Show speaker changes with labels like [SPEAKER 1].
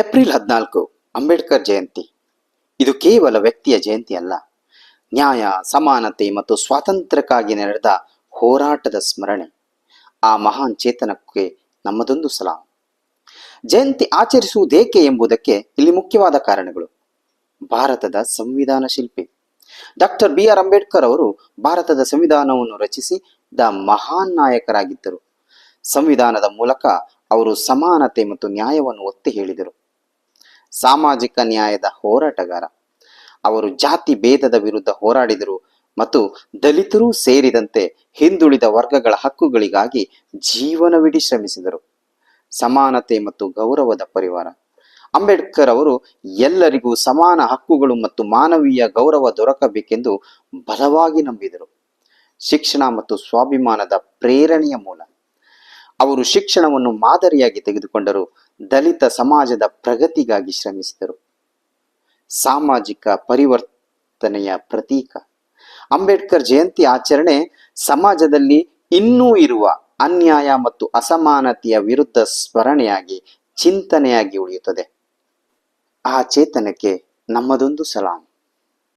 [SPEAKER 1] April 14 Ambedkar Jayanti. ಇದು ಕೇವಲ ವ್ಯಕ್ತಿಯ ಜಯಂತಿ ಅಲ್ಲ, ನ್ಯಾಯ, ಸಮಾನತೆ ಮತ್ತು ಸ್ವಾತಂತ್ರ್ಯಕ್ಕಾಗಿ ನಡೆದ ಹೋರಾಟದ ಸ್ಮರಣೆ. ಆ ಮಹಾನ್ ಚೇತನಕ್ಕೆ ನಮ್ಮದೊಂದು ಸಲಾಂ. ಜಯಂತಿ ಆಚರಿಸುವುದೇಕೆ ಎಂಬುದಕ್ಕೆ ಇಲ್ಲಿ ಮುಖ್ಯವಾದ ಕಾರಣಗಳು. ಭಾರತದ ಸಂವಿಧಾನ ಶಿಲ್ಪಿ ಡಾಕ್ಟರ್ BR ಅಂಬೇಡ್ಕರ್ ಅವರು ಭಾರತದ ಸಂವಿಧಾನವನ್ನು ರಚಿಸಿದ ಮಹಾನ್ ನಾಯಕರಾಗಿದ್ದರು. ಸಂವಿಧಾನದ ಮೂಲಕ ಅವರು ಸಮಾನತೆ ಮತ್ತು ನ್ಯಾಯವನ್ನು ಒತ್ತಿ ಹೇಳಿದರು. ಸಾಮಾಜಿಕ ನ್ಯಾಯದ ಹೋರಾಟಗಾರ. ಅವರು ಜಾತಿ ಭೇದದ ವಿರುದ್ಧ ಹೋರಾಡಿದರು ಮತ್ತು ದಲಿತರೂ ಸೇರಿದಂತೆ ಹಿಂದುಳಿದ ವರ್ಗಗಳ ಹಕ್ಕುಗಳಿಗಾಗಿ ಜೀವನವಿಡೀ ಶ್ರಮಿಸಿದರು. ಸಮಾನತೆ ಮತ್ತು ಗೌರವದ ಪರಿವಾರ. ಅಂಬೇಡ್ಕರ್ ಅವರು ಎಲ್ಲರಿಗೂ ಸಮಾನ ಹಕ್ಕುಗಳು ಮತ್ತು ಮಾನವೀಯ ಗೌರವ ದೊರಕಬೇಕೆಂದು ಬಲವಾಗಿ ನಂಬಿದರು. ಶಿಕ್ಷಣ ಮತ್ತು ಸ್ವಾಭಿಮಾನದ ಪ್ರೇರಣೆಯ ಮೂಲ. ಅವರು ಶಿಕ್ಷಣವನ್ನು ಮಾದರಿಯಾಗಿ ತೆಗೆದುಕೊಂಡರು, ದಲಿತ ಸಮಾಜದ ಪ್ರಗತಿಗಾಗಿ ಶ್ರಮಿಸಿದರು. ಸಾಮಾಜಿಕ ಪರಿವರ್ತನೆಯ ಪ್ರತೀಕ. ಅಂಬೇಡ್ಕರ್ ಜಯಂತಿ ಆಚರಣೆ ಸಮಾಜದಲ್ಲಿ ಇನ್ನೂ ಇರುವ ಅನ್ಯಾಯ ಮತ್ತು ಅಸಮಾನತೆಯ ವಿರುದ್ಧ ಸ್ಮರಣೆಯಾಗಿ, ಚಿಂತನೆಯಾಗಿ ಉಳಿಯುತ್ತದೆ. ಆ ಚೇತನಕ್ಕೆ ನಮ್ಮದೊಂದು ಸಲಾಂ.